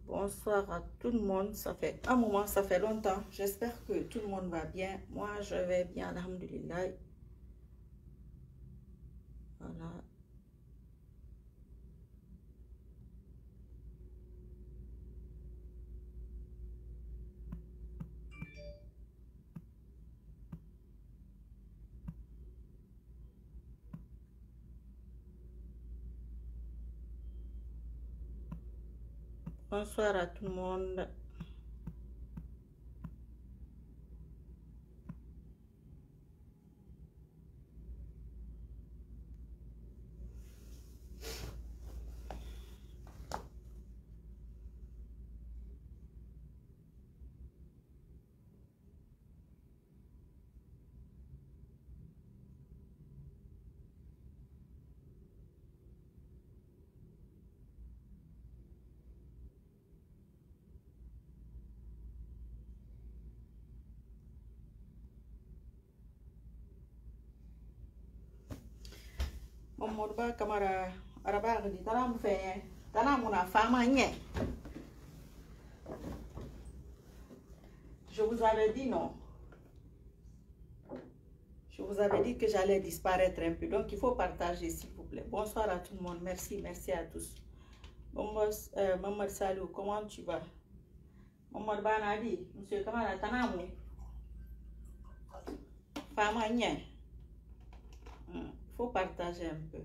Bonsoir à tout le monde. Ça fait un moment, ça fait longtemps. J'espère que tout le monde va bien. Moi, je vais bien, alhamdulillah. Voilà. Bonsoir à tout le monde. Morba Kamara Araba di Tanam Fe Tanamuna Fama Nye. Je vous avais dit non. Je vous avais dit que j'allais disparaître un peu. Donc il faut partager s'il vous plaît. Bonsoir à tout le monde. Merci, merci à tous. Maman Salou, comment tu vas? Maman Banadi, monsieur Kamara Tanamou. Fama Nye. Faut partager un peu.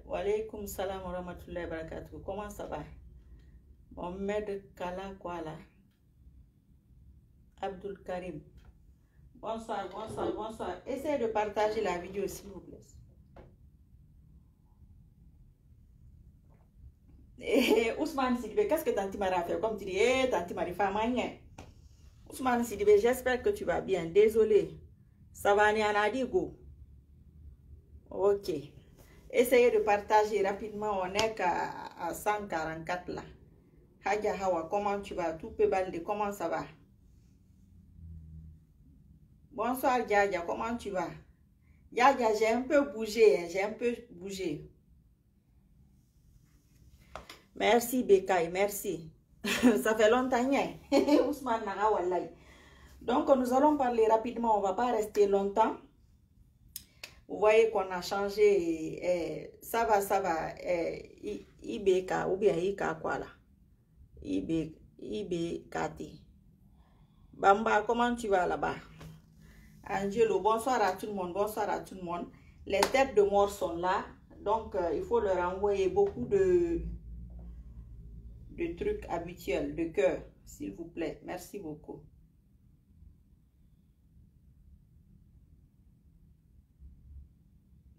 Wa alaykoum salam wa rahmatullahi wa barakatuh. Comment ça va? Mohamed Kala Kuala. Abdul Karim. Bonsoir, bonsoir, bonsoir. Essayez de partager la vidéo s'il vous plaît. Ousmane Sidibé, qu'est-ce que Tanti Mara a fait? Comme tu dis, Tanti Mari Famagné. Ousmane Sidibé, j'espère que tu vas bien. Désolé. Ça va, Nianadigo. Ok. Essayez de partager rapidement. On est à 144 là. Hadja Hawa, comment tu vas? Tout peut balder. Comment ça va? Bonsoir Djadia, comment tu vas? Djadia, j'ai un peu bougé. Hein, j'ai un peu bougé. Merci Bekay, merci. Ça fait longtemps. Hein? Ousmane Naga Wallahi. Donc nous allons parler rapidement. On ne va pas rester longtemps. Vous voyez qu'on a changé, ça va, IBK, ou bien IK quoi là, IBKT. Bamba, comment tu vas là-bas? Angelo, bonsoir à tout le monde, bonsoir à tout le monde. Les têtes de mort sont là, donc il faut leur envoyer beaucoup de trucs habituels, de cœur, s'il vous plaît. Merci beaucoup.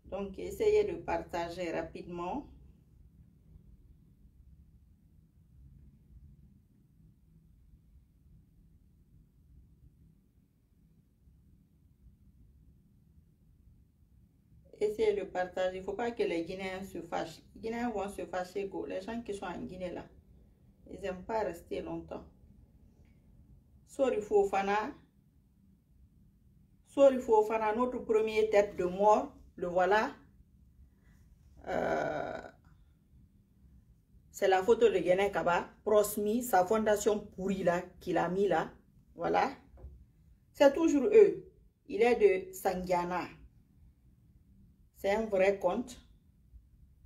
Donc, essayez de partager rapidement. Essayez de partager. Il ne faut pas que les Guinéens se fâchent. Les Guinéens vont se fâcher. Les gens qui sont en Guinée là, ils n'aiment pas rester longtemps. Sori Fofana, notre premier tête de mort. Le voilà. C'est la photo de Guénin Kaba. Prosmi, sa fondation pourrie là, qu'il a mis là. Voilà. C'est toujours eux. Il est de Sangiana. C'est un vrai compte.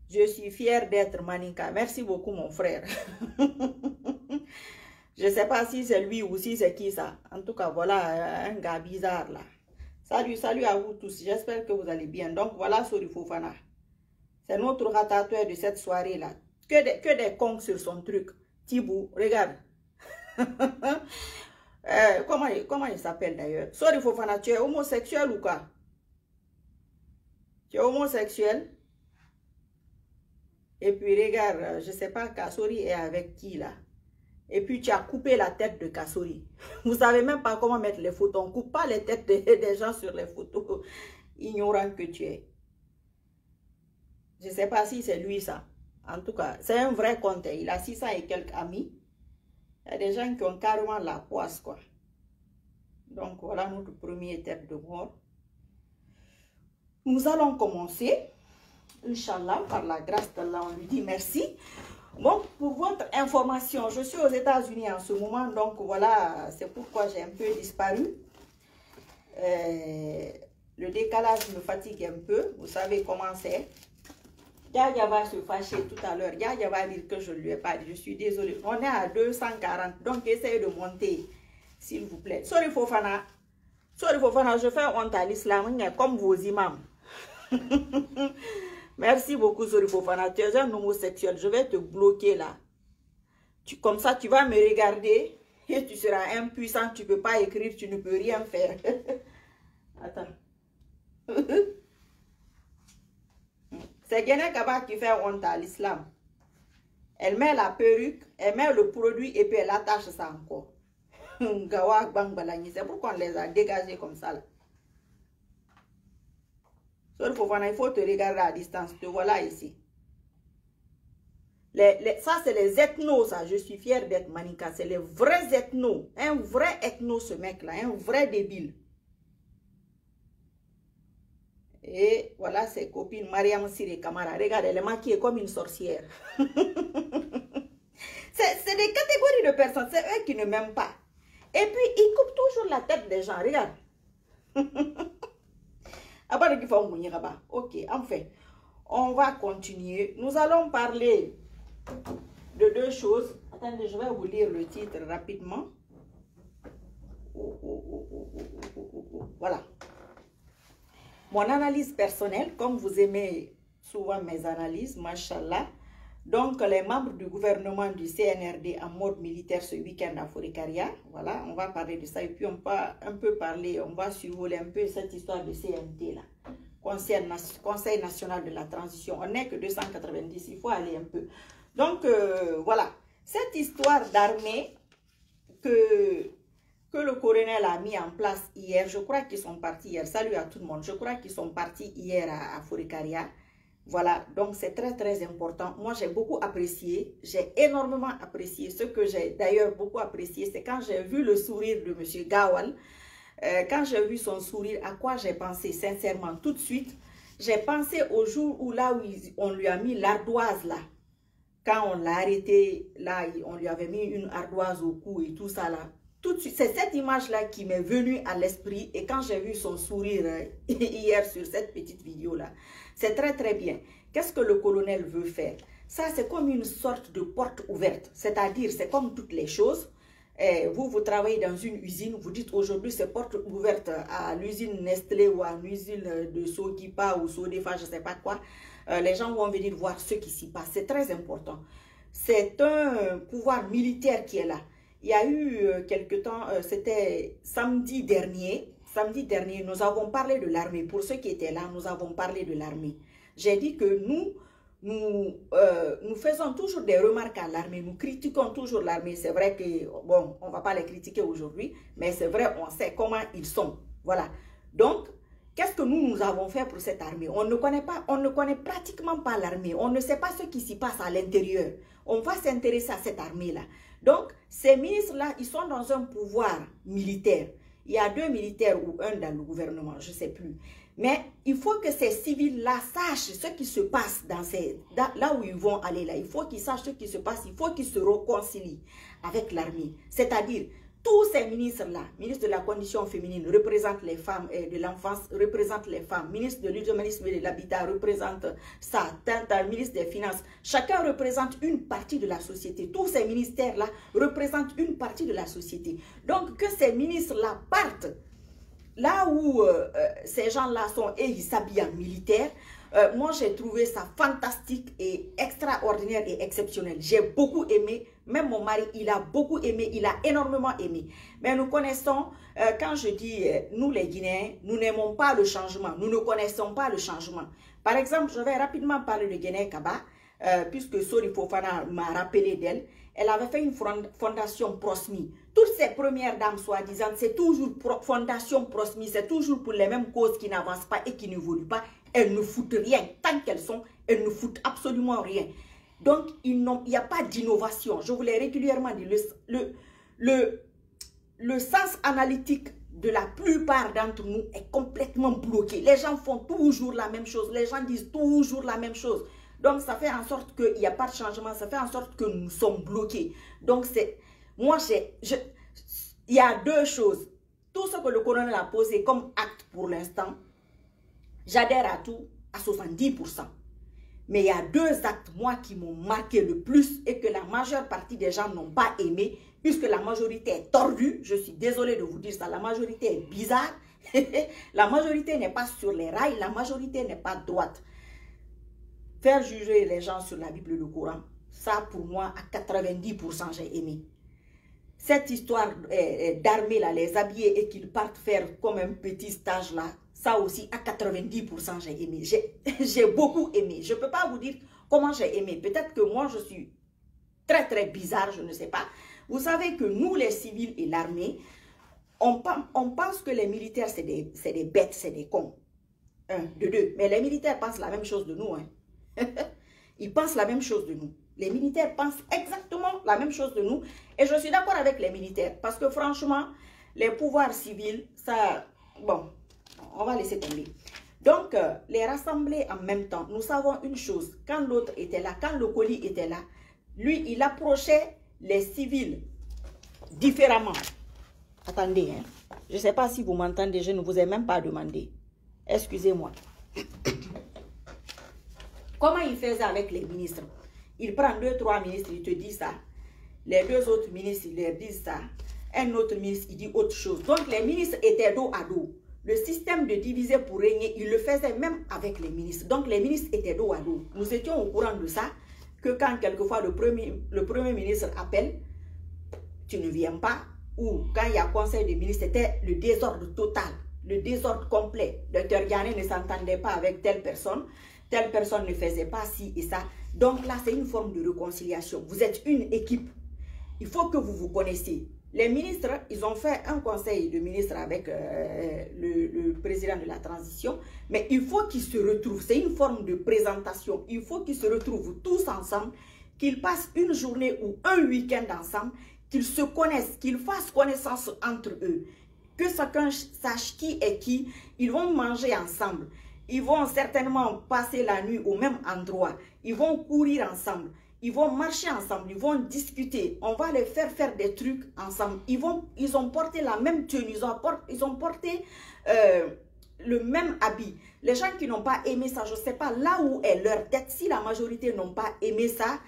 Je suis fière d'être Maninka. Merci beaucoup mon frère. Je ne sais pas si c'est lui ou si c'est qui ça. En tout cas, voilà un gars bizarre là. Salut à vous tous. J'espère que vous allez bien. Donc, voilà Sori Fofana. C'est notre ratatouille de cette soirée-là. Que des cons sur son truc. Tibou, regarde. Comment il s'appelle d'ailleurs? Sori Fofana, tu es homosexuel ou quoi? Tu es homosexuel? Et puis, regarde, je ne sais pas, Kassori est avec qui là? Et puis, tu as coupé la tête de Kassori. Vous ne savez même pas comment mettre les photos. On ne coupe pas les têtes des gens sur les photos. Ignorant que tu es. Je ne sais pas si c'est lui ça. En tout cas, c'est un vrai compte. Il a 600 et quelques amis. Il y a des gens qui ont carrément la poisse, quoi. Donc, voilà notre premier tête de mort. Nous allons commencer. Inch'Allah, par la grâce d'Allah, on lui dit merci. Bon, pour votre informations. Je suis aux États-Unis en ce moment, donc voilà, c'est pourquoi j'ai un peu disparu. Le décalage me fatigue un peu, vous savez comment c'est. Yaya va se fâcher tout à l'heure. Yaya va dire que je ne lui ai pas dit. Je suis désolée. On est à 240, donc essayez de monter, s'il vous plaît. Sorry Fofana, je fais honte à l'islam, comme vos imams. Merci beaucoup, Sorry Fofana. Tu es un homosexuel. Je vais te bloquer là. Comme ça, tu vas me regarder et tu seras impuissant. Tu ne peux pas écrire, tu ne peux rien faire. Attends. C'est Guinée Kaba qui fait honte à l'islam. Elle met la perruque, elle met le produit et puis elle attache ça encore. C'est pourquoi on les a dégagés comme ça. Là. Il faut te regarder à distance. Te voilà ici. Ça, c'est les ethnos, ça. Je suis fière d'être Manika. C'est les vrais ethnos. Un vrai ethno, ce mec-là. Un vrai débile. Et voilà ses copines, Mariam Siré Kamara. Regarde, elle est maquillée comme une sorcière. C'est des catégories de personnes. C'est eux qui ne m'aiment pas. Et puis, ils coupent toujours la tête des gens. Regarde. Ok, enfin, on va continuer. Nous allons parler de deux choses. Attendez, je vais vous lire le titre rapidement. Voilà. Mon analyse personnelle, comme vous aimez souvent mes analyses, machallah. Donc, les membres du gouvernement du CNRD en mode militaire ce week-end à Forikaria. Voilà, on va parler de ça. Et puis, on va un peu parler, on va survoler un peu cette histoire de CNT là. Conseil national de la transition. On n'est que 290, il faut aller un peu. Donc, voilà. Cette histoire d'armée que le colonel a mis en place hier, je crois qu'ils sont partis hier. Salut à tout le monde. Je crois qu'ils sont partis hier à Forikaria. Voilà, donc c'est très très important. Moi, j'ai beaucoup apprécié, j'ai énormément apprécié. Ce que j'ai d'ailleurs beaucoup apprécié, c'est quand j'ai vu le sourire de M. Gawal. Quand j'ai vu son sourire, à quoi j'ai pensé sincèrement tout de suite? J'ai pensé au jour où là où on lui a mis l'ardoise là. Quand on l'a arrêté, là, on lui avait mis une ardoise au cou et tout ça là. Tout de suite, c'est cette image-là qui m'est venue à l'esprit. Et quand j'ai vu son sourire hier sur cette petite vidéo-là, c'est très très bien. Qu'est-ce que le colonel veut faire? Ça, c'est comme une sorte de porte ouverte. C'est-à-dire, c'est comme toutes les choses. Vous travaillez dans une usine, vous dites aujourd'hui c'est porte ouverte à l'usine Nestlé ou à l'usine de Sogipa ou Sodefa, je ne sais pas quoi. Les gens vont venir voir ce qui s'y passe. C'est très important. C'est un pouvoir militaire qui est là. Il y a eu quelque temps, c'était samedi dernier, nous avons parlé de l'armée. Pour ceux qui étaient là, nous avons parlé de l'armée. J'ai dit que nous faisons toujours des remarques à l'armée, nous critiquons toujours l'armée. C'est vrai que, bon, on ne va pas les critiquer aujourd'hui, mais c'est vrai, on sait comment ils sont. Voilà. Donc, qu'est-ce que nous avons fait pour cette armée? On ne connaît pratiquement pas l'armée. On ne sait pas ce qui s'y passe à l'intérieur. On va s'intéresser à cette armée-là. Donc, ces ministres-là, ils sont dans un pouvoir militaire. Il y a 2 militaires ou 1 dans le gouvernement, je ne sais plus. Mais il faut que ces civils-là sachent ce qui se passe là où ils vont aller là. Il faut qu'ils sachent ce qui se passe. Il faut qu'ils se réconcilient avec l'armée. C'est-à-dire, tous ces ministres-là, ministre de la condition féminine, représentent les femmes et de l'enfance, représentent les femmes. Ministre de l'urbanisme et de l'habitat représente ça. Ministre des Finances, chacun représente une partie de la société. Tous ces ministères-là représentent une partie de la société. Donc, que ces ministres-là partent là où ces gens-là sont et ils s'habillent en militaire. Moi, j'ai trouvé ça fantastique et extraordinaire et exceptionnel. J'ai beaucoup aimé. Même mon mari, il a beaucoup aimé. Il a énormément aimé. Mais nous connaissons, quand je dis nous les Guinéens, nous n'aimons pas le changement. Nous ne connaissons pas le changement. Par exemple, je vais rapidement parler de Guinée Kaba, puisque Sori Fofana m'a rappelé d'elle. Elle avait fait une fondation Prosmi. Toutes ces premières dames soi-disant, c'est toujours fondation Prosmi. C'est toujours pour les mêmes causes qui n'avancent pas et qui n'évoluent pas. Elles ne foutent rien. Tant qu'elles sont, elles ne foutent absolument rien. Donc, il n'y a pas d'innovation. Je vous l'ai régulièrement dit. Le sens analytique de la plupart d'entre nous est complètement bloqué. Les gens font toujours la même chose. Les gens disent toujours la même chose. Donc, ça fait en sorte qu'il n'y a pas de changement. Ça fait en sorte que nous sommes bloqués. Donc, c'est... Moi, il y a deux choses. Tout ce que le colonel a posé comme acte pour l'instant, j'adhère à tout à 70%. Mais il y a deux actes, moi, qui m'ont marqué le plus et que la majeure partie des gens n'ont pas aimé, puisque la majorité est tordue. Je suis désolée de vous dire ça. La majorité est bizarre. La majorité n'est pas sur les rails. La majorité n'est pas droite. Faire juger les gens sur la Bible et le Coran, ça, pour moi, à 90%, j'ai aimé. Cette histoire d'armée, là, les habiller et qu'ils partent faire comme un petit stage, là, ça aussi, à 90%, j'ai aimé. J'ai beaucoup aimé. Je ne peux pas vous dire comment j'ai aimé. Peut-être que moi, je suis très, très bizarre, je ne sais pas. Vous savez que nous, les civils et l'armée, on pense que les militaires, c'est des bêtes, c'est des cons. Un, de deux. Mais les militaires pensent la même chose de nous. Hein. Ils pensent la même chose de nous. Les militaires pensent exactement la même chose de nous. Et je suis d'accord avec les militaires. Parce que franchement, les pouvoirs civils, ça... Bon, on va laisser tomber. Donc, les rassembler en même temps. Nous savons une chose. Quand l'autre était là, quand le colis était là, lui, il approchait les civils différemment. Attendez, hein. Je ne sais pas si vous m'entendez. Je ne vous ai même pas demandé. Excusez-moi. Comment il faisait avec les ministres? Il prend 2, 3 ministres, il te dit ça. Les 2 autres ministres, ils leur disent ça. Un autre ministre, il dit autre chose. Donc, les ministres étaient dos à dos. Le système de diviser pour régner, il le faisait même avec les ministres. Donc, les ministres étaient dos à dos. Nous étions au courant de ça, que quand quelquefois le premier ministre appelle, tu ne viens pas. Ou quand il y a conseil de ministres, c'était le désordre total, le désordre complet. Le Dr Yane ne s'entendait pas avec telle personne ne faisait pas ci et ça. Donc là, c'est une forme de réconciliation. Vous êtes une équipe. Il faut que vous vous connaissiez. Les ministres, ils ont fait un conseil de ministres avec le président de la transition, mais il faut qu'ils se retrouvent. C'est une forme de présentation. Il faut qu'ils se retrouvent tous ensemble, qu'ils passent une journée ou un week-end ensemble, qu'ils se connaissent, qu'ils fassent connaissance entre eux, que chacun sache qui est qui. Ils vont manger ensemble. Ils vont certainement passer la nuit au même endroit. Ils vont courir ensemble. Ils vont marcher ensemble. Ils vont discuter. On va les faire des trucs ensemble. Ils ont porté la même tenue. Ils ont porté le même habit. Les gens qui n'ont pas aimé ça, je ne sais pas là où est leur tête. Si la majorité n'ont pas aimé ça,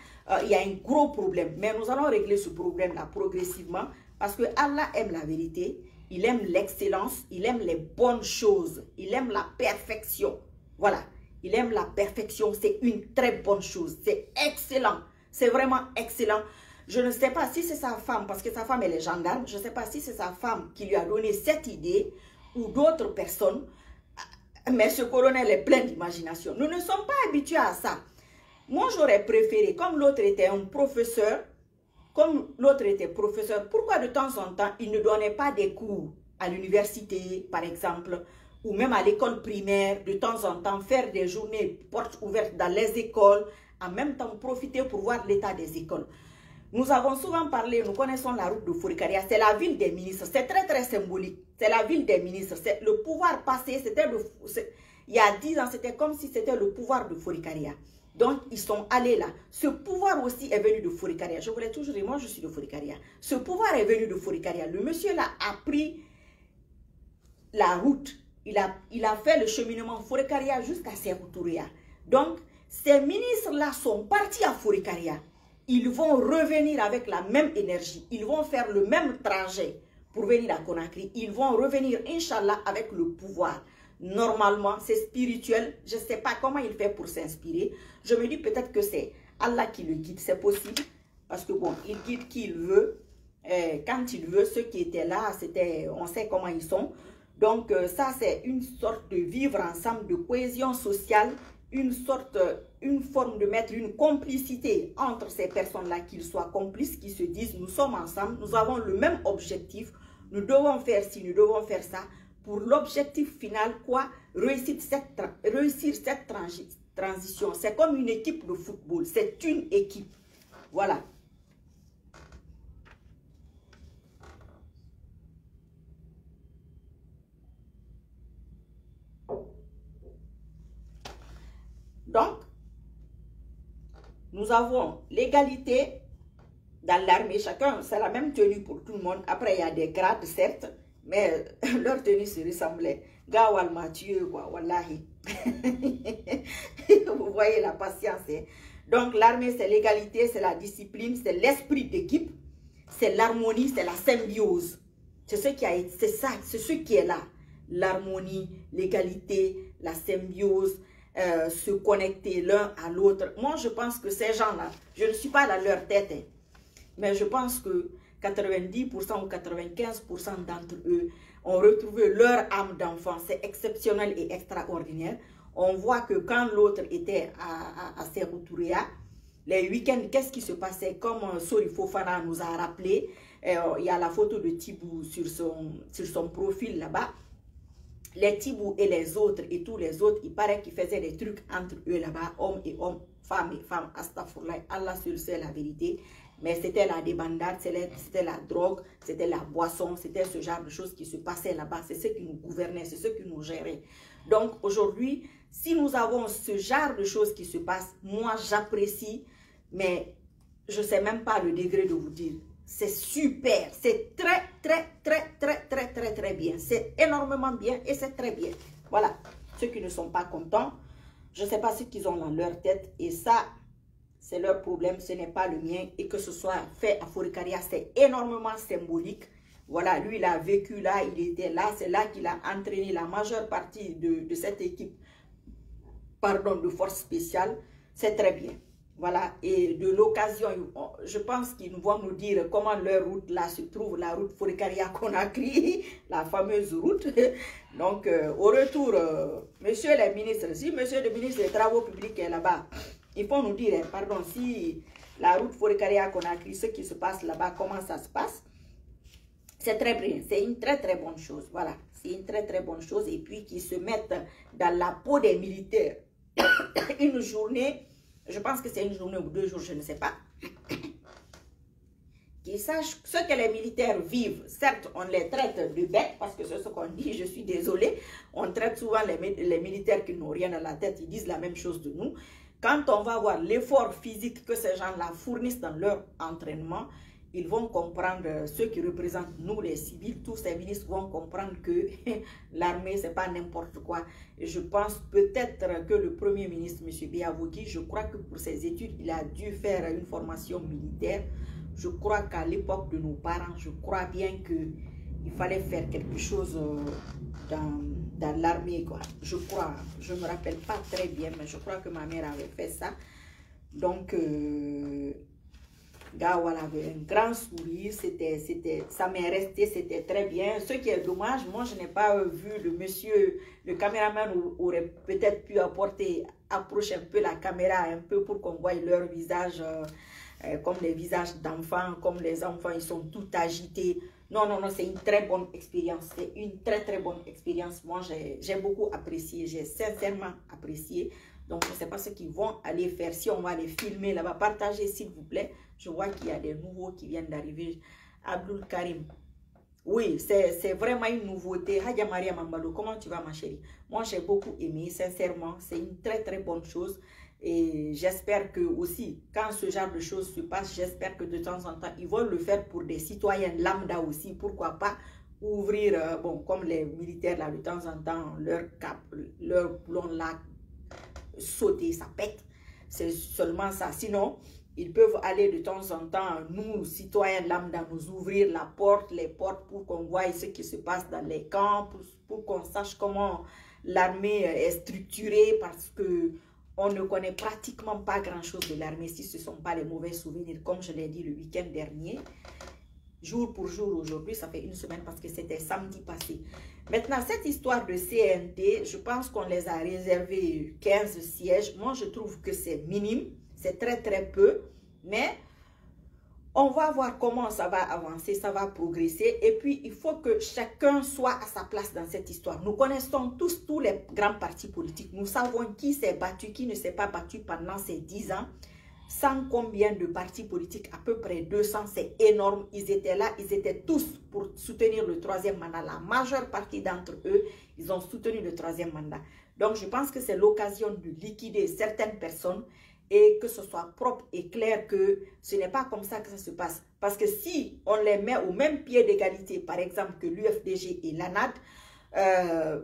il y a un gros problème. Mais nous allons régler ce problème-là progressivement parce que Allah aime la vérité. Il aime l'excellence, il aime les bonnes choses, il aime la perfection. Voilà, il aime la perfection, c'est une très bonne chose, c'est excellent, c'est vraiment excellent. Je ne sais pas si c'est sa femme, parce que sa femme elle est gendarme, je ne sais pas si c'est sa femme qui lui a donné cette idée ou d'autres personnes, mais ce colonel est plein d'imagination. Nous ne sommes pas habitués à ça. Moi, j'aurais préféré, comme l'autre était un professeur, pourquoi de temps en temps, il ne donnait pas des cours à l'université, par exemple, ou même à l'école primaire, de temps en temps, faire des journées portes ouvertes dans les écoles, en même temps profiter pour voir l'état des écoles. Nous avons souvent parlé, nous connaissons la route de Forikaria, c'est la ville des ministres, c'est très très symbolique, c'est la ville des ministres, c'est le pouvoir passé, il y a 10 ans, c'était comme si c'était le pouvoir de Forikaria. Donc, ils sont allés là. Ce pouvoir aussi est venu de Forikaria. Je voulais toujours dire, moi, je suis de Forikaria. Ce pouvoir est venu de Forikaria. Le monsieur là a pris la route. Il a fait le cheminement Forikaria jusqu'à Sékou-Touria. Donc, ces ministres-là sont partis à Forikaria. Ils vont revenir avec la même énergie. Ils vont faire le même trajet pour venir à Conakry. Ils vont revenir, Inch'Allah, avec le pouvoir. Normalement, c'est spirituel. Je ne sais pas comment il fait pour s'inspirer. Je me dis peut-être que c'est Allah qui le guide. C'est possible. Parce que bon, il guide qui il veut. Quand il veut, ceux qui étaient là, on sait comment ils sont. Donc ça, c'est une sorte de vivre ensemble, de cohésion sociale. Une forme de mettre une complicité entre ces personnes-là, qu'ils soient complices, qui se disent, nous sommes ensemble, nous avons le même objectif. Nous devons faire ci, nous devons faire ça. Pour l'objectif final, quoi? Réussir cette transition. C'est comme une équipe de football. C'est une équipe. Voilà. Donc, nous avons l'égalité dans l'armée. Chacun, c'est la même tenue pour tout le monde. Après, il y a des grades, certes, mais leur tenue se ressemblait. Gawal Mathieu, quoi, wallahi. Vous voyez la patience. Hein? Donc, l'armée, c'est l'égalité, c'est la discipline, c'est l'esprit d'équipe, c'est l'harmonie, c'est la symbiose. C'est ce qui a été, c'est ça, c'est ce qui est là. L'harmonie, l'égalité, la symbiose, se connecter l'un à l'autre. Moi, je pense que ces gens-là, je ne suis pas dans leur tête, hein, mais je pense que 90% ou 95% d'entre eux ont retrouvé leur âme d'enfant. C'est exceptionnel et extraordinaire. On voit que quand l'autre était à Serouturia, les week-ends, qu'est-ce qui se passait? Comme Sori Fofana nous a rappelé, il y a la photo de Tibou sur son profil là-bas. Les Tibou et les autres et tous les autres, il paraît qu'ils faisaient des trucs entre eux là-bas, hommes et hommes, femmes et femmes, astaghfirullah, Allah seul sait la vérité. Mais c'était la débandade, c'était la drogue, c'était la boisson, c'était ce genre de choses qui se passaient là-bas. C'est ce qui nous gouvernait, c'est ce qui nous gérait. Donc aujourd'hui, si nous avons ce genre de choses qui se passent, moi j'apprécie, mais je ne sais même pas le degré de vous dire. C'est super, c'est très bien. C'est énormément bien et c'est très bien. Voilà, ceux qui ne sont pas contents, je ne sais pas ce qu'ils ont dans leur tête et ça, c'est leur problème, ce n'est pas le mien. Et que ce soit fait à Forikaria, c'est énormément symbolique. Voilà, lui, il a vécu là, il était là. C'est là qu'il a entraîné la majeure partie de cette équipe, pardon, de force spéciale. C'est très bien. Voilà, et de l'occasion, je pense qu'ils vont nous dire comment leur route là se trouve, la route Forikaria-Conakry, la fameuse route. Donc, au retour, monsieur le ministre, si monsieur le ministre des Travaux publics est là-bas, il faut nous dire, pardon, si la route Forikaria-Conakry, ce qui se passe là-bas, comment ça se passe. C'est très bien, c'est une très bonne chose, voilà. C'est une très bonne chose. Et puis qu'ils se mettent dans la peau des militaires. Une journée, je pense que c'est une journée ou 2 jours, je ne sais pas. Qu'ils sachent ce que les militaires vivent. Certes, on les traite de bêtes, parce que c'est ce qu'on dit, je suis désolée. On traite souvent les militaires qui n'ont rien à la tête, ils disent la même chose de nous. Quand on va voir l'effort physique que ces gens-là fournissent dans leur entraînement, ils vont comprendre, ceux qui représentent nous les civils, tous ces ministres vont comprendre que l'armée, ce n'est pas n'importe quoi. Et je pense peut-être que le Premier ministre, M. Biavogi, je crois que pour ses études, il a dû faire une formation militaire. Je crois qu'à l'époque de nos parents, je crois bien qu'il fallait faire quelque chose dans l'armée, quoi. Je crois, je ne me rappelle pas très bien, mais je crois que ma mère avait fait ça. Donc, Gawal avait un grand sourire, ça m'est resté, c'était très bien. Ce qui est dommage, moi je n'ai pas vu le monsieur, le caméraman aurait peut-être pu approcher un peu la caméra, un peu pour qu'on voie leur visage, comme les visages d'enfants, comme les enfants, ils sont tout agités. Non, c'est une très bonne expérience, c'est une très bonne expérience. Moi j'ai beaucoup apprécié, j'ai sincèrement apprécié. Donc, je ne sais pas ce qu'ils vont aller faire. Si on va les filmer là-bas, partagez s'il vous plaît. Je vois qu'il y a des nouveaux qui viennent d'arriver. Abdul Karim. Oui, c'est vraiment une nouveauté. Hadja Maria Mambalo, comment tu vas ma chérie? Moi, j'ai beaucoup aimé, sincèrement. C'est une très bonne chose. Et j'espère que aussi, quand ce genre de choses se passe, j'espère que de temps en temps, ils vont le faire pour des citoyens lambda aussi. Pourquoi pas ouvrir, bon, comme les militaires là, de temps en temps, leur plomb là, sauter, ça pète. C'est seulement ça. Sinon, ils peuvent aller de temps en temps, nous, citoyens lambda, nous ouvrir les portes pour qu'on voie ce qui se passe dans les camps, pour qu'on sache comment l'armée est structurée, parce que on ne connaît pratiquement pas grand-chose de l'armée si ce ne sont pas les mauvais souvenirs, comme je l'ai dit le week-end dernier. Jour pour jour, aujourd'hui, ça fait 1 semaine parce que c'était samedi passé. Maintenant, cette histoire de CNT, je pense qu'on les a réservés 15 sièges. Moi, je trouve que c'est minime, c'est très peu. Mais on va voir comment ça va avancer, ça va progresser. Et puis, il faut que chacun soit à sa place dans cette histoire. Nous connaissons tous les grands partis politiques. Nous savons qui s'est battu, qui ne s'est pas battu pendant ces 10 ans. Sans combien de partis politiques, à peu près 200, c'est énorme. Ils étaient là, ils étaient tous pour soutenir le 3e mandat. La majeure partie d'entre eux, ils ont soutenu le 3e mandat. Donc, je pense que c'est l'occasion de liquider certaines personnes et que ce soit propre et clair, que ce n'est pas comme ça que ça se passe. Parce que si on les met au même pied d'égalité, par exemple que l'UFDG et l'ANAD,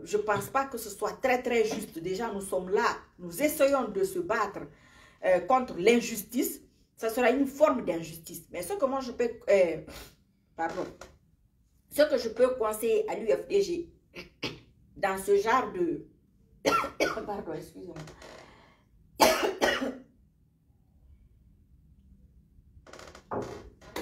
je ne pense pas que ce soit très très juste. Déjà, nous sommes là, nous essayons de se battre contre l'injustice. Ça sera une forme d'injustice. Mais ce que moi je peux... ce que je peux conseiller à l'UFDG dans ce genre de... Pardon, excusez-moi.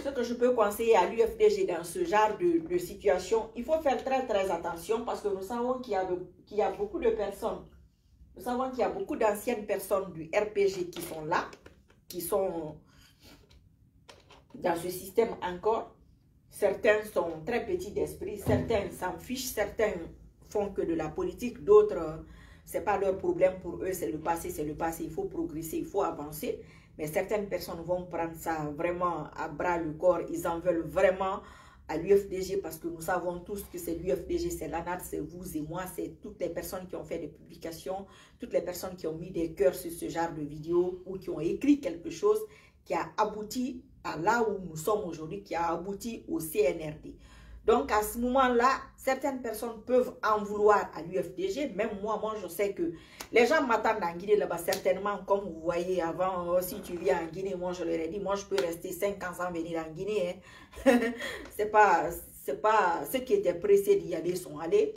Ce que je peux conseiller à l'UFDG dans ce genre de situation, il faut faire très très attention parce que nous savons qu'il y a beaucoup de personnes, nous savons qu'il y a beaucoup d'anciennes personnes du RPG qui sont là, qui sont dans ce système encore. Certains sont très petits d'esprit, certains s'en fichent, certains font que de la politique, d'autres, ce n'est pas leur problème pour eux, c'est le passé, il faut progresser, il faut avancer. Mais certaines personnes vont prendre ça vraiment à bras le corps, ils en veulent vraiment à l'UFDG parce que nous savons tous que c'est l'UFDG, c'est l'ANAD, c'est vous et moi, c'est toutes les personnes qui ont fait des publications, toutes les personnes qui ont mis des cœurs sur ce genre de vidéos ou qui ont écrit quelque chose qui a abouti à là où nous sommes aujourd'hui, qui a abouti au CNRD. Donc, à ce moment-là, certaines personnes peuvent en vouloir à l'UFDG. Même moi, je sais que les gens m'attendent en Guinée là-bas, certainement, comme vous voyez avant, si tu viens en Guinée, moi, je leur ai dit, moi, je peux rester 5 ans sans venir en Guinée. Hein. c'est pas ceux qui étaient pressés d'y aller sont allés.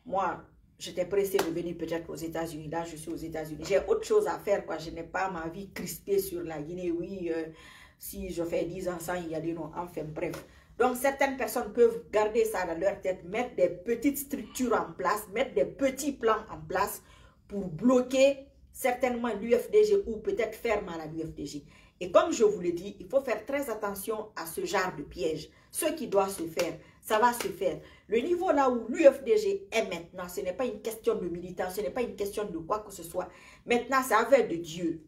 Moi, j'étais pressée de venir peut-être aux États-Unis. Là, je suis aux États-Unis. J'ai autre chose à faire, quoi. Je n'ai pas ma vie crispée sur la Guinée. Oui, si je fais 10 ans sans y aller, non, enfin, bref. Donc, certaines personnes peuvent garder ça dans leur tête, mettre des petites structures en place, mettre des petits plans en place pour bloquer certainement l'UFDG ou peut-être faire mal à l'UFDG. Et comme je vous l'ai dit, il faut faire très attention à ce genre de piège. Ce qui doit se faire, ça va se faire. Le niveau là où l'UFDG est maintenant, ce n'est pas une question de militants, ce n'est pas une question de quoi que ce soit. Maintenant, c'est affaire de Dieu.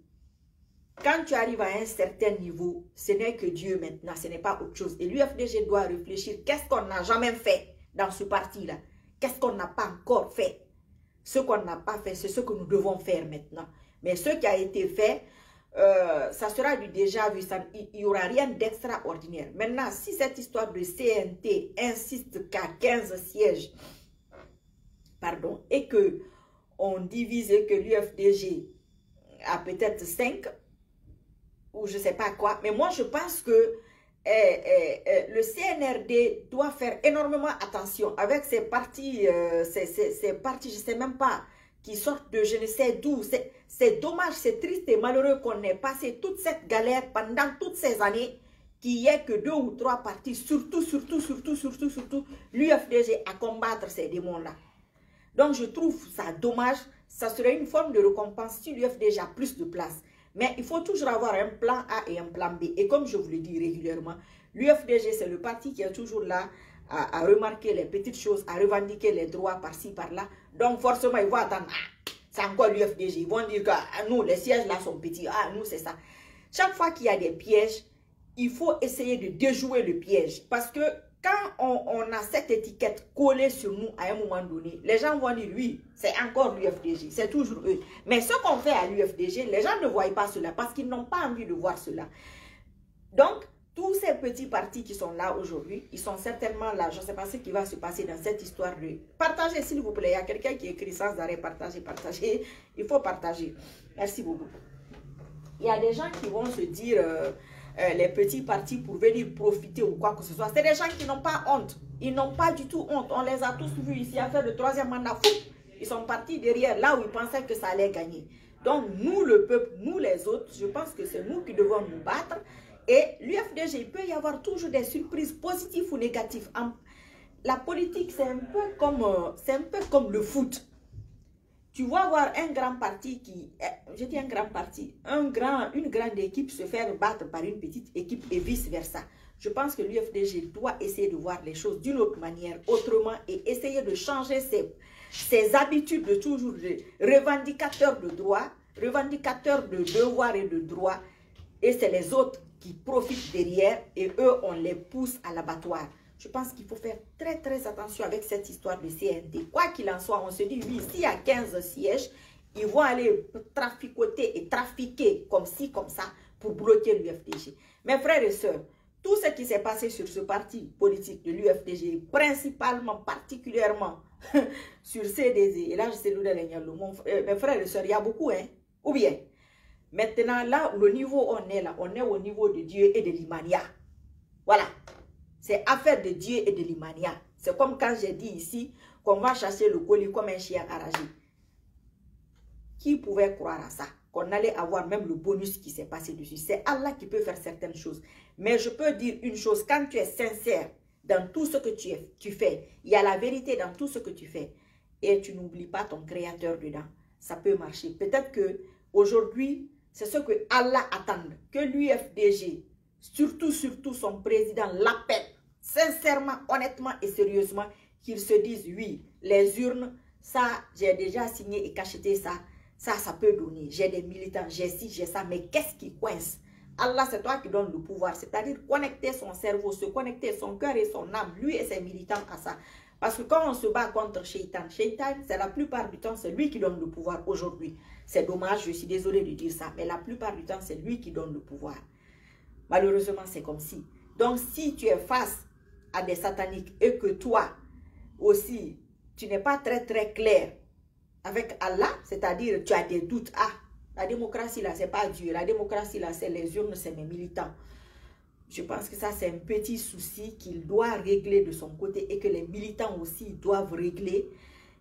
Quand tu arrives à un certain niveau, ce n'est que Dieu maintenant, ce n'est pas autre chose. Et l'UFDG doit réfléchir, qu'est-ce qu'on n'a jamais fait dans ce parti-là? Qu'est-ce qu'on n'a pas encore fait? Ce qu'on n'a pas fait, c'est ce que nous devons faire maintenant. Mais ce qui a été fait, ça sera du déjà vu, il n'y aura rien d'extraordinaire. Maintenant, si cette histoire de CNT insiste qu'à 15 sièges, pardon, et que on divise et que l'UFDG a peut-être 5, ou je ne sais pas quoi, mais moi je pense que le CNRD doit faire énormément attention avec ces partis, ces partis, je ne sais même pas, qui sortent de je ne sais d'où. C'est dommage, c'est triste et malheureux qu'on ait passé toute cette galère pendant toutes ces années, qu'il n'y ait que 2 ou 3 partis, surtout l'UFDG à combattre ces démons-là. Donc je trouve ça dommage, ça serait une forme de récompense si l'UFDG a plus de place. Mais il faut toujours avoir un plan A et un plan B. Et comme je vous le dis régulièrement, l'UFDG, c'est le parti qui est toujours là à remarquer les petites choses, à revendiquer les droits par-ci, par-là. Donc forcément, ils vont attendre. Ah, c'est encore l'UFDG. Ils vont dire que ah, nous, les sièges là sont petits. Ah, nous, c'est ça. Chaque fois qu'il y a des pièges, il faut essayer de déjouer le piège. Parce que quand on a cette étiquette collée sur nous à un moment donné, les gens vont dire, oui, c'est encore l'UFDG, c'est toujours eux. Mais ce qu'on fait à l'UFDG, les gens ne voient pas cela parce qu'ils n'ont pas envie de voir cela. Donc, tous ces petits partis qui sont là aujourd'hui, ils sont certainement là. Je ne sais pas ce qui va se passer dans cette histoire de... Partagez, s'il vous plaît. Il y a quelqu'un qui écrit sans arrêt, partagez, partagez. Il faut partager. Merci beaucoup. Il y a des gens qui vont se dire... les petits partis pour venir profiter ou quoi que ce soit. C'est des gens qui n'ont pas honte. Ils n'ont pas du tout honte. On les a tous vus ici à faire le 3e mandat. Fou! Ils sont partis derrière là où ils pensaient que ça allait gagner. Donc nous, le peuple, nous les autres, je pense que c'est nous qui devons nous battre. Et l'UFDG, il peut y avoir toujours des surprises positives ou négatives. La politique, c'est un peu comme le foot. Tu vas voir un grand parti qui, je dis un grand parti, une grande équipe se faire battre par une petite équipe et vice-versa. Je pense que l'UFDG doit essayer de voir les choses d'une autre manière, autrement, et essayer de changer ses habitudes de toujours de revendicateur de droits, revendicateur de devoirs et de droits, et c'est les autres qui profitent derrière et eux, on les pousse à l'abattoir. Je pense qu'il faut faire très attention avec cette histoire de CNT. Quoi qu'il en soit, on se dit, oui, s'il y a 15 sièges Ils vont aller traficoter et trafiquer comme ci, comme ça, pour bloquer l'UFDG. Mes frères et sœurs, tout ce qui s'est passé sur ce parti politique de l'UFDG, principalement, particulièrement sur CDZ, et là je sais d'où mes frères et sœurs, il y a beaucoup, hein, ou bien, maintenant là, le niveau on est là, on est au niveau de Dieu et de l'Imania. Voilà, c'est affaire de Dieu et de l'Imania. C'est comme quand j'ai dit ici qu'on va chasser le colis comme un chien enragé. Qui pouvait croire à ça? Qu'on allait avoir même le bonus qui s'est passé dessus. C'est Allah qui peut faire certaines choses. Mais je peux dire une chose, quand tu es sincère dans tout ce que tu fais, il y a la vérité dans tout ce que tu fais, et tu n'oublies pas ton créateur dedans, ça peut marcher. Peut-être que aujourd'hui, c'est ce que Allah attend, que l'UFDG, surtout son président, l'appelle sincèrement, honnêtement et sérieusement, qu'il se dise oui, les urnes, ça, j'ai déjà signé et cacheté ça. Ça peut donner. J'ai des militants, j'ai ci, j'ai ça. Mais qu'est-ce qui coince? Allah, c'est toi qui donne le pouvoir. C'est-à-dire connecter son cerveau, se connecter son cœur et son âme, lui et ses militants à ça. Parce que quand on se bat contre Shaitan, c'est la plupart du temps, c'est lui qui donne le pouvoir aujourd'hui. C'est dommage, je suis désolée de dire ça, mais la plupart du temps, c'est lui qui donne le pouvoir. Malheureusement, c'est comme si. Donc, si tu es face à des sataniques et que toi aussi, tu n'es pas très clair avec Allah, c'est-à-dire tu as des doutes. Ah, la démocratie là, c'est pas Dieu. La démocratie là, c'est les urnes, c'est mes militants. Je pense que ça, c'est un petit souci qu'il doit régler de son côté et que les militants aussi doivent régler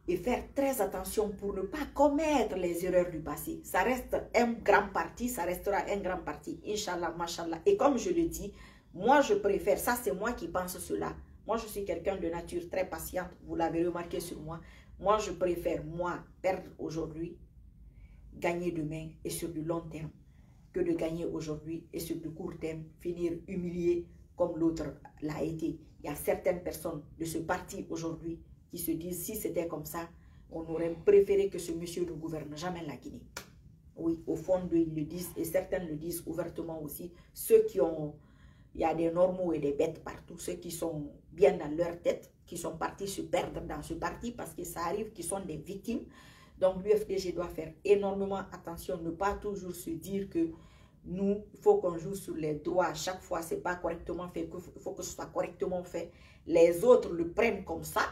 et faire très attention pour ne pas commettre les erreurs du passé. Ça reste un grand parti, ça restera un grand parti, Inch'Allah, Mashallah. Et comme je le dis, moi je préfère, ça c'est moi qui pense cela. Moi je suis quelqu'un de nature très patiente, vous l'avez remarqué sur moi. Moi, je préfère, moi, perdre aujourd'hui, gagner demain et sur du long terme, que de gagner aujourd'hui et sur du court terme, finir humilié comme l'autre l'a été. Il y a certaines personnes de ce parti aujourd'hui qui se disent, si c'était comme ça, on aurait préféré que ce monsieur ne gouverne jamais la Guinée. Oui, au fond, ils le disent, et certains le disent ouvertement aussi. Ceux qui ont, il y a des normaux et des bêtes partout, ceux qui sont bien dans leur tête, qui sont partis se perdre dans ce parti parce que ça arrive qu'ils sont des victimes. Donc l'UFDG doit faire énormément attention, ne pas toujours se dire que nous, il faut qu'on joue sur les droits à chaque fois, c'est pas correctement fait, il faut que ce soit correctement fait. Les autres le prennent comme ça,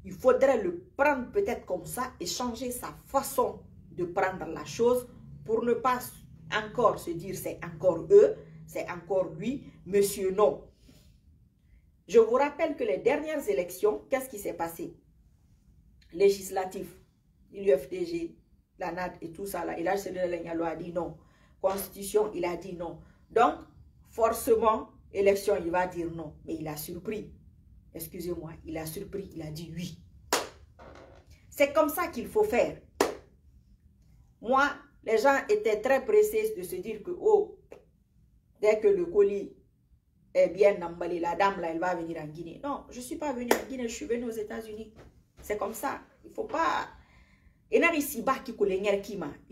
il faudrait le prendre peut-être comme ça et changer sa façon de prendre la chose pour ne pas encore se dire c'est encore eux, c'est encore lui, monsieur non. Je vous rappelle que les dernières élections, qu'est-ce qui s'est passé? Législatif, l'UFDG, la NAD et tout ça là. Et là, Legnalo a dit non. Constitution, il a dit non. Donc, forcément, élection, il va dire non. Mais il a surpris. Excusez-moi, il a surpris, il a dit oui. C'est comme ça qu'il faut faire. Moi, les gens étaient très pressés de se dire que, oh, dès que le colis est bien emballé, la dame là, elle va venir en Guinée. Non, je ne suis pas venue en Guinée, je suis venue aux États-Unis. C'est comme ça. Il ne faut pas... Il ne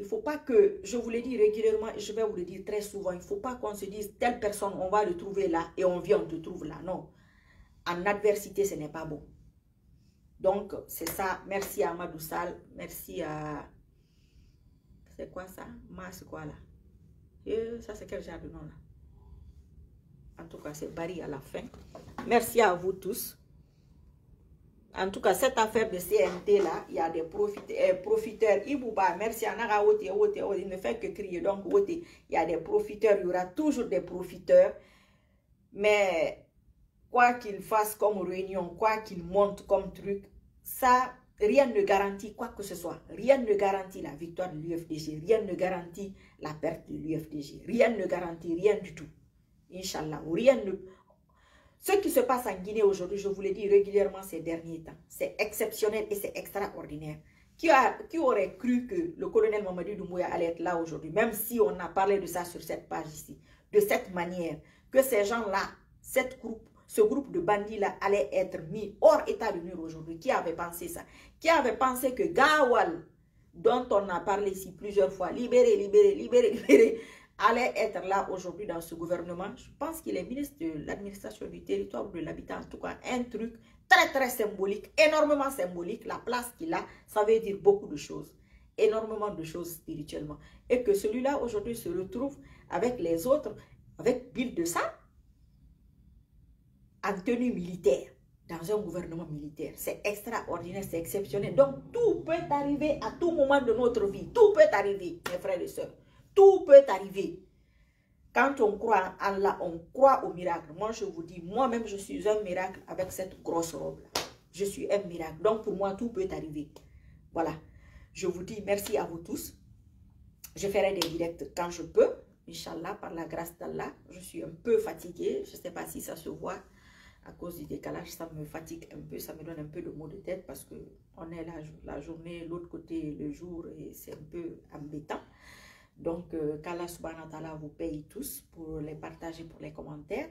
faut pas que, je vous le dis régulièrement et je vais vous le dire très souvent, il ne faut pas qu'on se dise, telle personne, on va le trouver là et on vient, on te trouve là. Non. En adversité, ce n'est pas bon. Donc, c'est ça. Merci à Amadou Sall. Merci à... C'est quoi ça? C'est quoi là? Et ça, c'est quel genre de nom là? En tout cas, c'est Barry à la fin. Merci à vous tous. En tout cas, cette affaire de CNT là, il y a des profiteurs. Ibouba, merci à Naga Wote, il ne fait que crier. Donc, Wote, il y a des profiteurs, il y aura toujours des profiteurs. Mais quoi qu'il fasse comme réunion, quoi qu'il monte comme truc, ça, rien ne garantit quoi que ce soit. Rien ne garantit la victoire de l'UFDG. Rien ne garantit la perte de l'UFDG. Rien ne garantit rien du tout. Inch'Allah, rien ne... Ce qui se passe en Guinée aujourd'hui, je vous l'ai dit régulièrement ces derniers temps, c'est exceptionnel et c'est extraordinaire. Qui aurait cru que le colonel Mamadou Doumbouya allait être là aujourd'hui, même si on a parlé de ça sur cette page ici, de cette manière, que ces gens-là, ce groupe de bandits-là allait être mis hors état de nuire aujourd'hui. Qui avait pensé ça? Qui avait pensé que Gawal, dont on a parlé ici plusieurs fois, libéré, allait être là aujourd'hui dans ce gouvernement? Je pense qu'il est ministre de l'administration du territoire ou de l'habitat. En tout cas, un truc très symbolique, énormément symbolique. La place qu'il a, ça veut dire beaucoup de choses. énormément de choses spirituellement. Et que celui-là, aujourd'hui, se retrouve avec les autres, avec Bill de ça, en tenue militaire, dans un gouvernement militaire. C'est extraordinaire, c'est exceptionnel. Donc, tout peut arriver à tout moment de notre vie. Tout peut arriver, mes frères et sœurs. Tout peut arriver. Quand on croit en Allah, on croit au miracle. Moi, je vous dis, moi-même, je suis un miracle avec cette grosse robe-là. Je suis un miracle. Donc, pour moi, tout peut arriver. Voilà. Je vous dis merci à vous tous. Je ferai des directs quand je peux. Inch'Allah, par la grâce d'Allah. Je suis un peu fatiguée. Je ne sais pas si ça se voit. À cause du décalage, ça me fatigue un peu. Ça me donne un peu de maux de tête parce qu'on est la journée, l'autre côté, le jour. Et c'est un peu embêtant. Donc, qu'Allah subhanahu wa ta'ala vous paye tous pour les partager, pour les commentaires.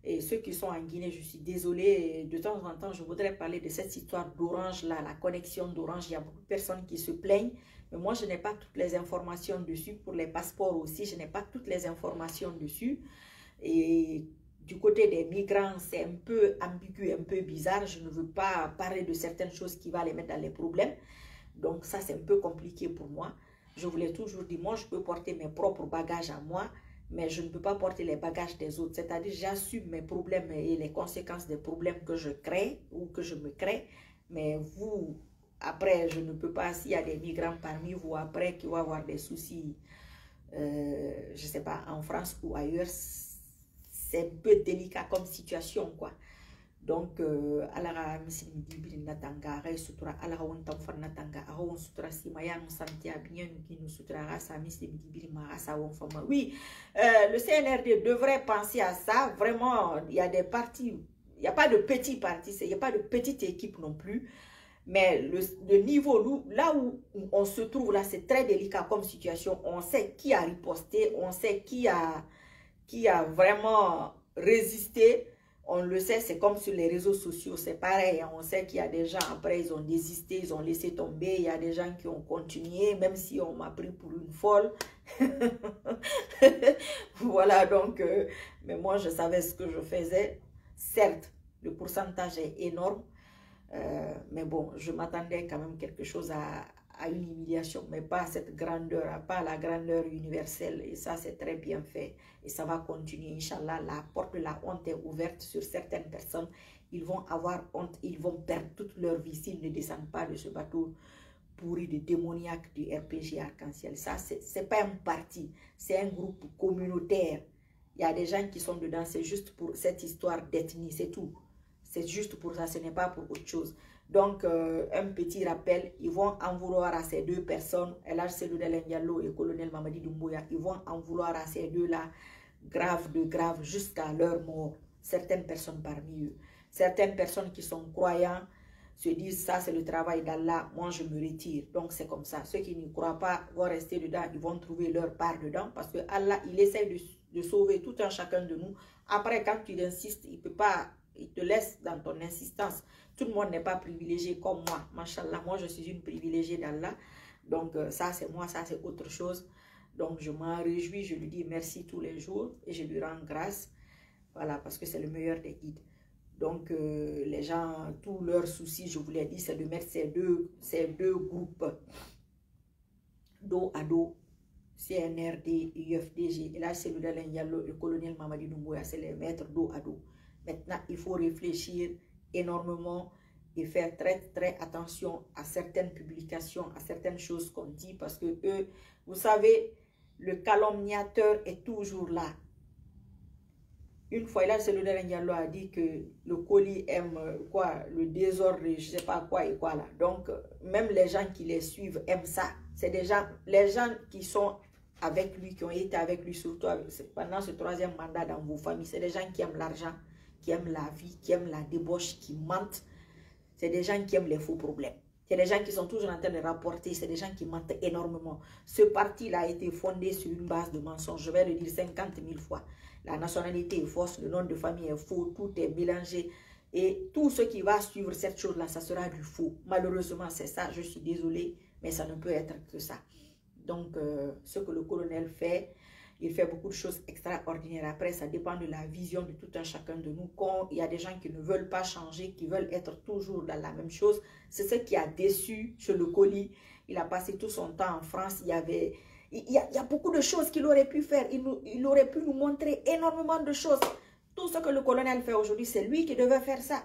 Et ceux qui sont en Guinée, je suis désolée. De temps en temps, je voudrais parler de cette histoire d'Orange, là, la connexion d'Orange. Il y a beaucoup de personnes qui se plaignent. Mais moi, je n'ai pas toutes les informations dessus. Pour les passeports aussi, je n'ai pas toutes les informations dessus. Et du côté des migrants, c'est un peu ambigu, un peu bizarre. Je ne veux pas parler de certaines choses qui vont les mettre dans les problèmes. Donc, ça, c'est un peu compliqué pour moi. Je vous l'ai toujours dit, moi, je peux porter mes propres bagages à moi, mais je ne peux pas porter les bagages des autres. C'est-à-dire, j'assume mes problèmes et les conséquences des problèmes que je crée ou que je me crée. Mais vous, après, je ne peux pas, s'il y a des migrants parmi vous, après, qui vont avoir des soucis, je ne sais pas, en France ou ailleurs, c'est un peu délicat comme situation, quoi. Donc, alara muslim dibiri natanga ray sutura alara won tam far natanga awon sutura simaya nous santi bien qui nous sutura rasa muslim dibiri ma rasa won fama. Oui, le CNRD devrait penser à ça. Vraiment, il y a des partis, il n'y a pas de petits partis, il n'y a pas de petite équipe non plus. Mais le niveau, là où on se trouve, là, c'est très délicat comme situation. On sait qui a riposté, on sait qui a vraiment résisté. On le sait, c'est comme sur les réseaux sociaux, c'est pareil. On sait qu'il y a des gens, après, ils ont désisté, ils ont laissé tomber. Il y a des gens qui ont continué, même si on m'a pris pour une folle. Voilà, donc, mais moi, je savais ce que je faisais. Certes, le pourcentage est énorme. Mais bon, je m'attendais quand même quelque chose à une humiliation, mais pas à cette grandeur, pas à la grandeur universelle. Et ça, c'est très bien fait. Et ça va continuer, Inch'Allah. La porte de la honte est ouverte sur certaines personnes. Ils vont avoir honte, ils vont perdre toute leur vie s'ils ne descendent pas de ce bateau pourri de démoniaque du RPG Arc-en-Ciel. Ça, c'est pas un parti, c'est un groupe communautaire. Il y a des gens qui sont dedans, c'est juste pour cette histoire d'ethnie, c'est tout. C'est juste pour ça, ce n'est pas pour autre chose. Donc, un petit rappel, ils vont en vouloir à ces deux personnes, Elhadji Cellou Dalein Diallo et Colonel Mamadi Doumbouya, ils vont en vouloir à ces deux-là, grave de grave, jusqu'à leur mort. Certaines personnes parmi eux. Certaines personnes qui sont croyants se disent, ça c'est le travail d'Allah, moi je me retire. Donc c'est comme ça. Ceux qui ne croient pas vont rester dedans, ils vont trouver leur part dedans, parce que Allah, il essaie de sauver tout un chacun de nous. Après, quand tu insistes, il peut pas... Il te laisse dans ton insistance. Tout le monde n'est pas privilégié comme moi. Machallah, moi je suis une privilégiée d'Allah. Donc ça c'est moi, ça c'est autre chose. Donc je m'en réjouis, je lui dis merci tous les jours et je lui rends grâce. Voilà, parce que c'est le meilleur des guides. Donc les gens, tous leurs soucis, je vous l'ai dit, c'est de mettre ces deux groupes dos à dos. CNRD, UFDG, et là c'est le Dalein Diallo et le colonel Mamadi Doumbouya, c'est les mettre dos à dos. Maintenant, il faut réfléchir énormément et faire très, très attention à certaines publications, à certaines choses qu'on dit, parce que eux, vous savez, le calomniateur est toujours là. Une fois, là, c'est le Dalein Diallo a dit que le colis aime quoi, le désordre, je ne sais pas quoi et quoi là. Donc, même les gens qui les suivent aiment ça. C'est des gens, les gens qui sont avec lui, qui ont été avec lui, surtout pendant ce troisième mandat dans vos familles, c'est des gens qui aiment l'argent, qui aiment la vie, qui aiment la débauche, qui mentent. C'est des gens qui aiment les faux problèmes. C'est des gens qui sont toujours en train de rapporter. C'est des gens qui mentent énormément. Ce parti-là a été fondé sur une base de mensonges. Je vais le dire 50 000 fois. La nationalité est fausse, le nom de famille est faux, tout est mélangé. Et tout ce qui va suivre cette chose-là, ça sera du faux. Malheureusement, c'est ça. Je suis désolée, mais ça ne peut être que ça. Donc, ce que le colonel fait, il fait beaucoup de choses extraordinaires. Après, ça dépend de la vision de tout un chacun de nous. Quand il y a des gens qui ne veulent pas changer, qui veulent être toujours dans la même chose, c'est ce qui a déçu chez le colis, Il a passé tout son temps en France. Il y a beaucoup de choses qu'il aurait pu faire. Il aurait pu nous montrer énormément de choses. Tout ce que le colonel fait aujourd'hui, c'est lui qui devait faire ça.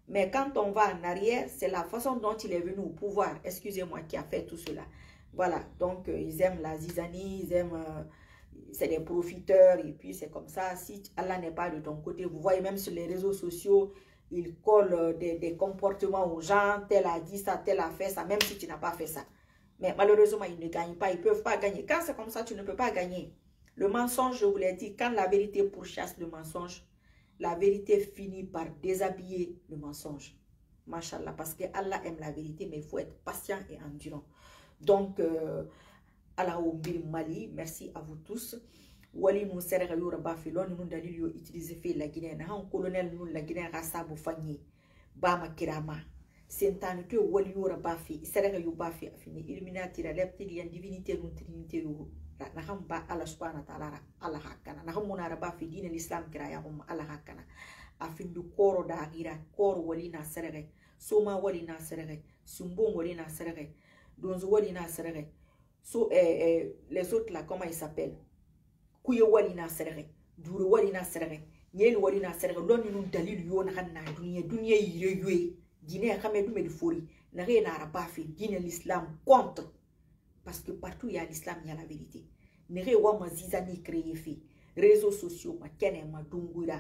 Mais quand on va en arrière, c'est la façon dont il est venu au pouvoir, excusez-moi, qui a fait tout cela. Voilà, donc ils aiment la zizanie, ils aiment... c'est des profiteurs et puis c'est comme ça. Si Allah n'est pas de ton côté, vous voyez même sur les réseaux sociaux, ils collent des comportements aux gens, tel a dit ça, tel a fait ça, même si tu n'as pas fait ça. Mais malheureusement, ils ne gagnent pas, ils ne peuvent pas gagner. Quand c'est comme ça, tu ne peux pas gagner. Le mensonge, je vous l'ai dit, quand la vérité pourchasse le mensonge, la vérité finit par déshabiller le mensonge. Machallah, parce que Allah aime la vérité, mais il faut être patient et endurant. Donc, Allah Mali, merci à vous tous. Wali nous sert à yura filon nous dalil yo utiliser fait la Guinée na han colonel nous la Guinée rasa bu fanyi ba ma kirama sentane to wali yura bafi sert à yu bafi afini illuminati la leptilian divinité nous trinité yo na han ba Allah subhanahu wa ta'ala Allah hakana na han munara bafi din l'islam kiraya hum Allah hakana afin du koro da gira koro wali na serere soma wali na serere sumbon wali na serere donzo wali na serere so les autres là comment ils s'appellent kuye wali na serere duru wali na serere nyel wali na serere loni nun dalil yo na kanna dunia yire yoy dine xamé du med fori na re na rabafi dine l'islam contre parce que partout il y a l'islam, il y a la vérité. Ne re wa ma zizani créé fi réseaux sociaux ma kene ma dungura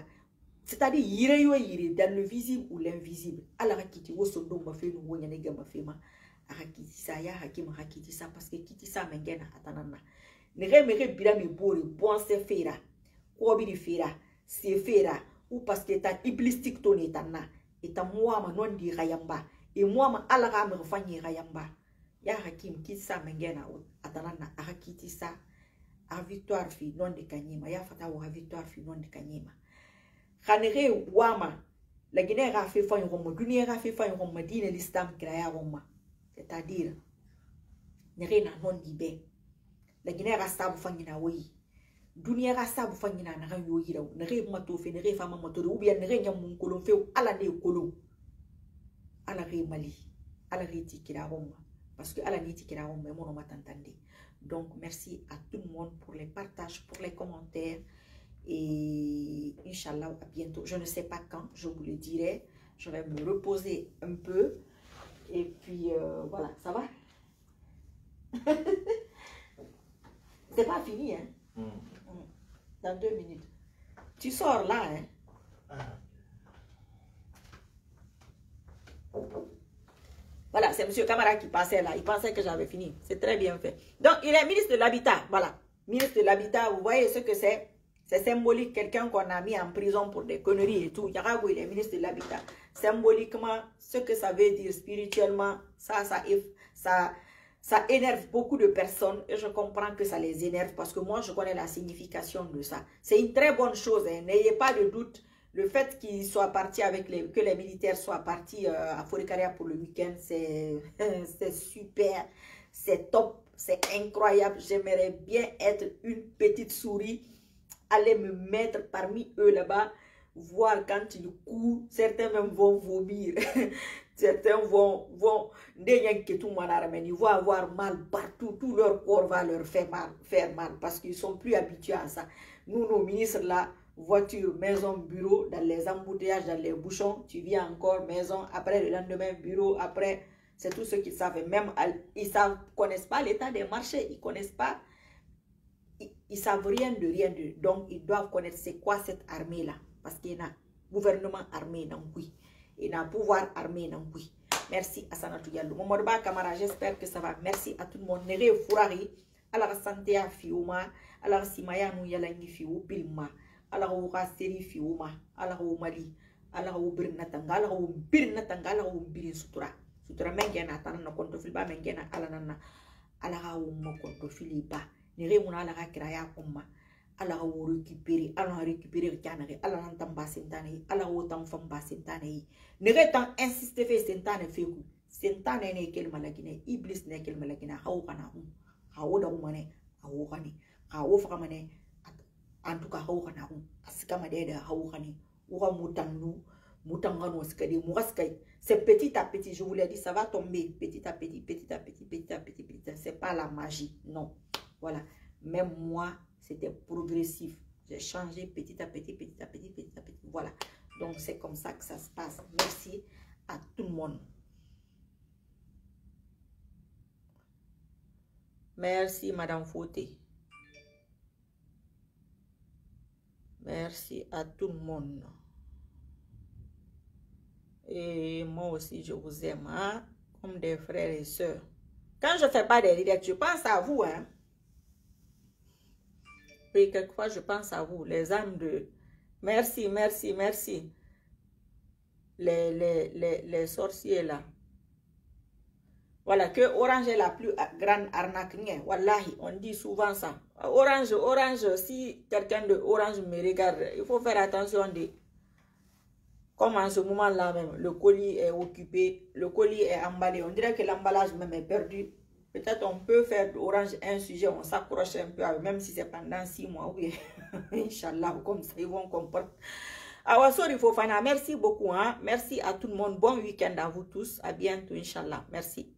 c'est-à-dire yire yo yire dans le visible ou l'invisible ala rakiti wo sondo ma fe nu wonya ne gamba fe ma akiti sa ya hakima hakiti sa parce que kiti sa mengena atanana Mere bira mi bori bon se fera ko bi di fera se fera ou parce que ta iblistique ton etana eta moi ma non di rayamba et moi ma ala ga me fanyi rayamba ya hakim ki sa mengena atanana akiti sa a victoire fi non de kanyima ya fata wa victoire fi non de kanyima khanere wama la Guinée ra fait fanyi roma dunia ra fait fanyi roma dine l'islam kraya roma c'est-à-dire nere na non di be la Guinée rasta bu fangina woyi dunia rasta bu fangina na kan yoyi raw na re mato fe na re fama mato ou bien na re nyam mun kolon fe ala ne kolon ala re mali ala re tikira homma parce que ala ne tikira homma mon ma tantande. Donc merci à tout le monde pour les partages, pour les commentaires et inchallah à bientôt. Je ne sais pas quand, je vous le dirai. Je vais me reposer un peu et puis voilà, ça va. C'est pas fini, hein? Dans 2 minutes. Tu sors là, hein? Voilà, c'est M. Camara qui passait là. Il pensait que j'avais fini. C'est très bien fait. Donc, il est ministre de l'Habitat. Voilà. Ministre de l'Habitat, vous voyez ce que c'est? C'est symbolique. Quelqu'un qu'on a mis en prison pour des conneries et tout. Yarago, il est ministre de l'Habitat. Symboliquement, ce que ça veut dire spirituellement, ça énerve beaucoup de personnes et je comprends que ça les énerve parce que moi, je connais la signification de ça. C'est une très bonne chose, hein. N'ayez pas de doute. Le fait qu'ils soient partis que les militaires soient partis à Forikaria pour le week-end, c'est super, c'est top, c'est incroyable. J'aimerais bien être une petite souris, aller me mettre parmi eux là-bas, voir quand ils courent, certains même vont vomir. Certains vont avoir mal partout, tout leur corps va leur faire mal parce qu'ils ne sont plus habitués à ça. Nous, nos ministres là, voiture, maison, bureau, dans les embouteillages, dans les bouchons, tu viens encore, maison, après le lendemain, bureau, après, c'est tout ce qu'ils savent. Même, ils ne connaissent pas l'état des marchés, ils ne connaissent pas, ils savent rien de. Donc, ils doivent connaître c'est quoi cette armée-là, parce qu'il y a un gouvernement armé dans le pays. Il y a un pouvoir armé dans le pays. Merci à Sanatou Diallo. Momorba Kamara, j'espère que ça va. Merci à tout le monde. Nere Fourari, à la santé à Fiouma, à la Simaya nou yalangi Fiou, Bilma, à la Roura Seri Fiouma, à la Roumali, à la Roubirnatanga, à la Roubirnatanga, à la Roubirin Sutura. Sutura Mengena, Tana Kontofilba Mengena, à la Nana, à la Raouma Kontofiliba, Nere Muna à la Rakraya Oma. Ala o récupérer, ala récupérer canari, ala n'entamba sentane, ala o tam famba sentane. Ne retan insiste fait sentane feku. Sentane ne kel malagine, iblis ne kel malagine, hawo kana hawo da umane, hawo kani, hawo fakamane, en tout cas hawo kana asika madede hawo kani, uwa mutannu, C'est petit à petit, je vous l'ai dit, ça va tomber petit à petit, petit à petit, petit à petit, petit à petit. C'est pas la magie, non. Voilà. Même moi, c'était progressif. J'ai changé petit à petit, petit à petit, petit à petit. Voilà. Donc, c'est comme ça que ça se passe. Merci à tout le monde. Merci, Madame Fauté. Merci à tout le monde. Et moi aussi, je vous aime, hein, comme des frères et sœurs. Quand je ne fais pas des directs, je pense à vous, hein. Et quelquefois, je pense à vous, les âmes de... Merci, merci, merci. Les sorciers, là. Voilà, que Orange est la plus grande arnaque. Wallahi, on dit souvent ça. Orange, si quelqu'un de Orange me regarde, il faut faire attention de... Comme en ce moment-là même, le colis est occupé, le colis est emballé. On dirait que l'emballage même est perdu. Peut-être on peut faire d'Orange un sujet, on s'accroche un peu, même si c'est pendant 6 mois. Oui, Inch'Allah, comme ça, ils vont comprendre. Alors, sorry Fofana, merci beaucoup. Hein? Merci à tout le monde. Bon week-end à vous tous. À bientôt, Inch'Allah. Merci.